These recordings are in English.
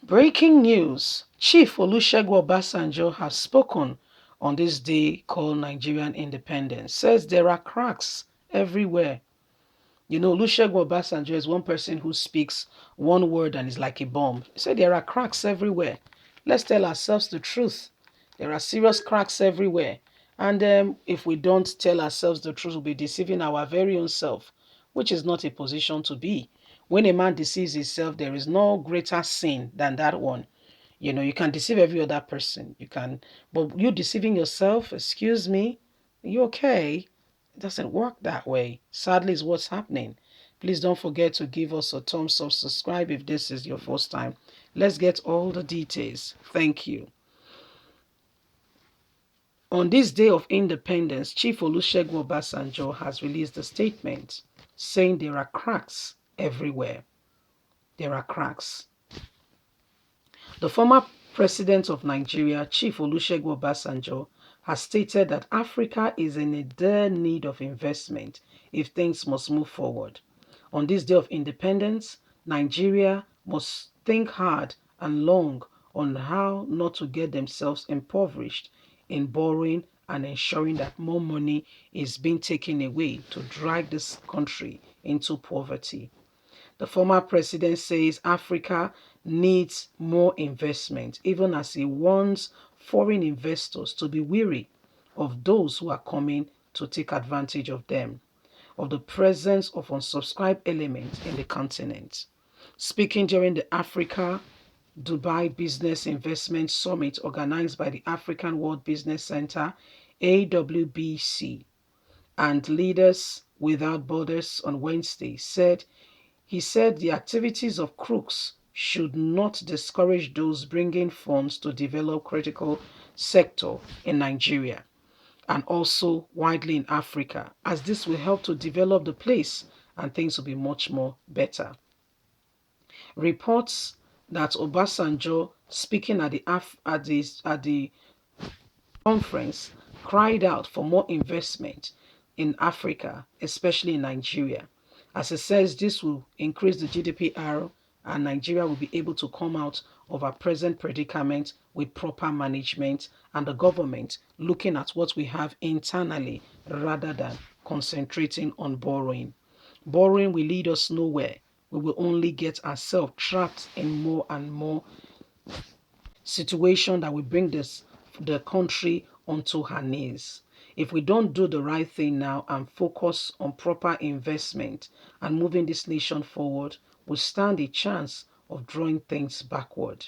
Breaking news. Chief Olusegun Obasanjo has spoken on this day called Nigerian Independence. Says there are cracks everywhere. You know, Olusegun Obasanjo is one person who speaks one word and is like a bomb. He said there are cracks everywhere. Let's tell ourselves the truth. There are serious cracks everywhere. And if we don't tell ourselves the truth, we'll be deceiving our very own self, which is not a position to be. When a man deceives himself, there is no greater sin than that one. You know, you can deceive every other person. You can, but you deceiving yourself, excuse me, are you okay? It doesn't work that way. Sadly, is what's happening. Please don't forget to give us a thumbs up, subscribe if this is your first time. Let's get all the details. Thank you. On this day of independence, Chief Olusegun Obasanjo has released a statement saying there are cracks everywhere. There are cracks. The former president of Nigeria, Chief Olusegun Obasanjo, has stated that Africa is in a dire need of investment if things must move forward. On this day of independence, Nigeria must think hard and long on how not to get themselves impoverished in borrowing and ensuring that more money is being taken away to drag this country into poverty. The former president says Africa needs more investment, even as he warns foreign investors to be wary of those who are coming to take advantage of them, of the presence of unsubscribed elements in the continent. Speaking during the Africa Dubai Business Investment Summit organized by the African World Business Center, AWBC, and Leaders Without Borders on Wednesday, he said the activities of Crooks should not discourage those bringing funds to develop critical sector in Nigeria and also widely in Africa, as this will help to develop the place and things will be much more better. Reports that Obasanjo, speaking at the conference, cried out for more investment in Africa, especially in Nigeria. As it says, this will increase the GDPR and Nigeria will be able to come out of our present predicament with proper management and the government looking at what we have internally rather than concentrating on borrowing. Borrowing will lead us nowhere. We will only get ourselves trapped in more and more situation that will bring the country onto her knees. If we don't do the right thing now and focus on proper investment and moving this nation forward, we stand a chance of drawing things backward.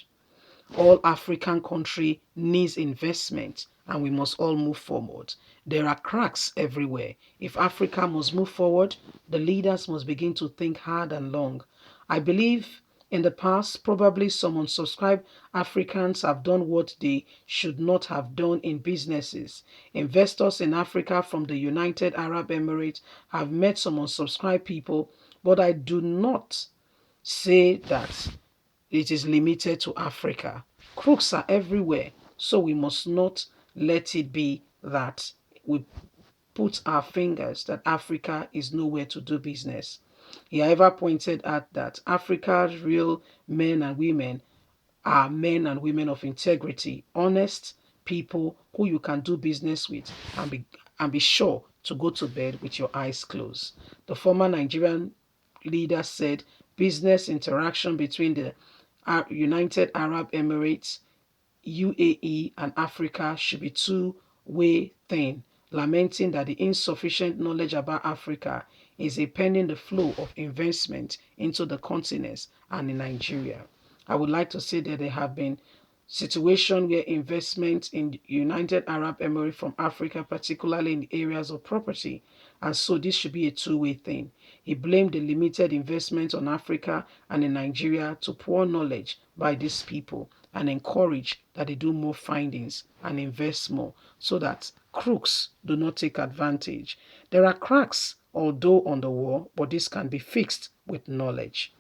All African country needs investment and we must all move forward. There are cracks everywhere. If Africa must move forward, the leaders must begin to think hard and long. I believe in the past, probably some unsubscribed Africans have done what they should not have done in businesses. Investors in Africa from the United Arab Emirates have met some unsubscribed people, but I do not say that it is limited to Africa. Crooks are everywhere, so we must not let it be that we put our fingers that Africa is nowhere to do business. He however pointed out that Africa's real men and women are men and women of integrity, honest people who you can do business with and be sure to go to bed with your eyes closed. The former Nigerian leader said business interaction between the United Arab Emirates, UAE, and Africa should be two-way thing, lamenting that the insufficient knowledge about Africa is impeding the flow of investment into the continent and in Nigeria. I would like to say that there have been situations where investment in United Arab Emirates from Africa, particularly in the areas of property, and so this should be a two-way thing. He blamed the limited investment on Africa and in Nigeria to poor knowledge by these people and encourage that they do more findings and invest more so that crooks do not take advantage. There are cracks, although on the wall, but this can be fixed with knowledge.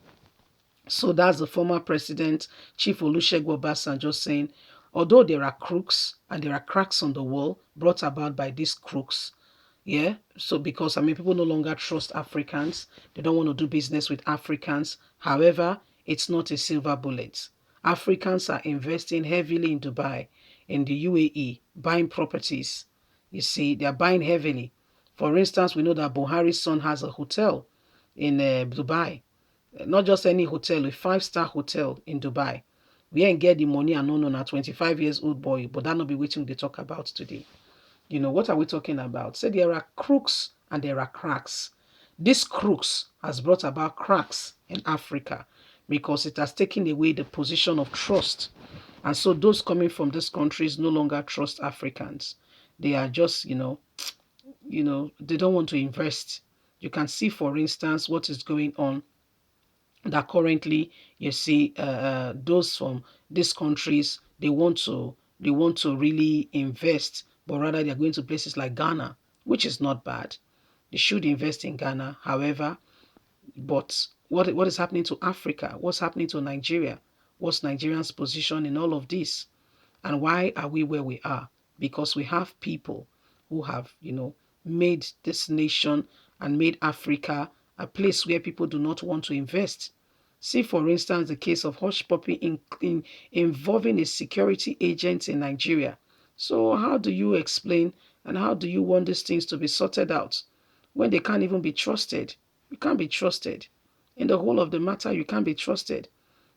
So that's the former president, Chief Olusegun Obasanjo, saying, although there are crooks and there are cracks on the wall brought about by these crooks, yeah, so because, I mean, people no longer trust Africans. They don't want to do business with Africans. However, it's not a silver bullet. Africans are investing heavily in Dubai, in the UAE, buying properties. You see, they are buying heavily. For instance, we know that Buhari's son has a hotel in Dubai. Not just any hotel, a five-star hotel in Dubai. We ain't get the money and no, no, na 25 years old boy, but that not be waiting they talk about today. What are we talking about? Say there are crooks and there are cracks. This crooks has brought about cracks in Africa because it has taken away the position of trust. And so those coming from these countries no longer trust Africans. They are just, they don't want to invest. You can see, for instance, what is going on, that currently you see those from these countries, they want to really invest, but rather they're going to places like Ghana, which is not bad. They should invest in Ghana. However, but what is happening to Africa? What's happening to Nigeria? What's Nigerians' position in all of this? And why are we where we are? Because we have people who have, made this nation and made Africa a place where people do not want to invest. See, for instance, the case of hush puppy involving a security agent in Nigeria. So how do you explain and how do you want these things to be sorted out when they can't even be trusted? You can't be trusted. In the whole of the matter, you can't be trusted.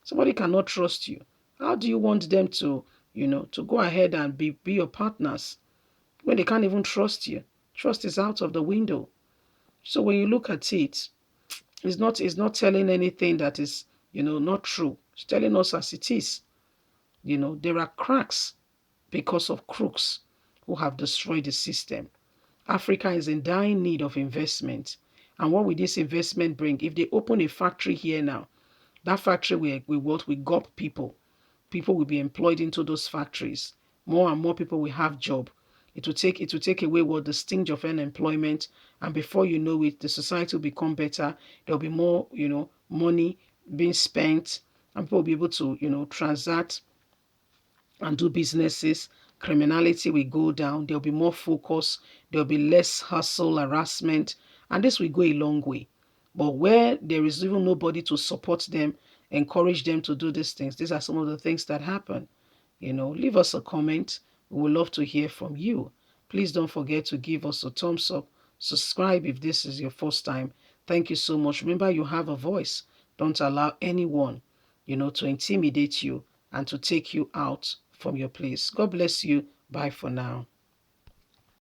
Somebody cannot trust you. How do you want them to go ahead and be your partners when they can't even trust you? Trust is out of the window. So when you look at it, it's not telling anything that is, not true. It's telling us as it is. There are cracks because of crooks who have destroyed the system. Africa is in dire need of investment. And what will this investment bring? If they open a factory here now, that factory will gulp people. People will be employed into those factories. More and more people will have job. It will take away what the sting of unemployment, and before you know it, the society will become better. There'll be more, money being spent, and people will be able to, transact and do businesses. Criminality will go down. There'll be more focus. There'll be less hustle, harassment, and this will go a long way. But where there is even nobody to support them, encourage them to do these things, these are some of the things that happen. Leave us a comment. We would love to hear from you. Please don't forget to give us a thumbs up. Subscribe if this is your first time. Thank you so much. Remember, you have a voice. Don't allow anyone, to intimidate you and to take you out from your place. God bless you. Bye for now.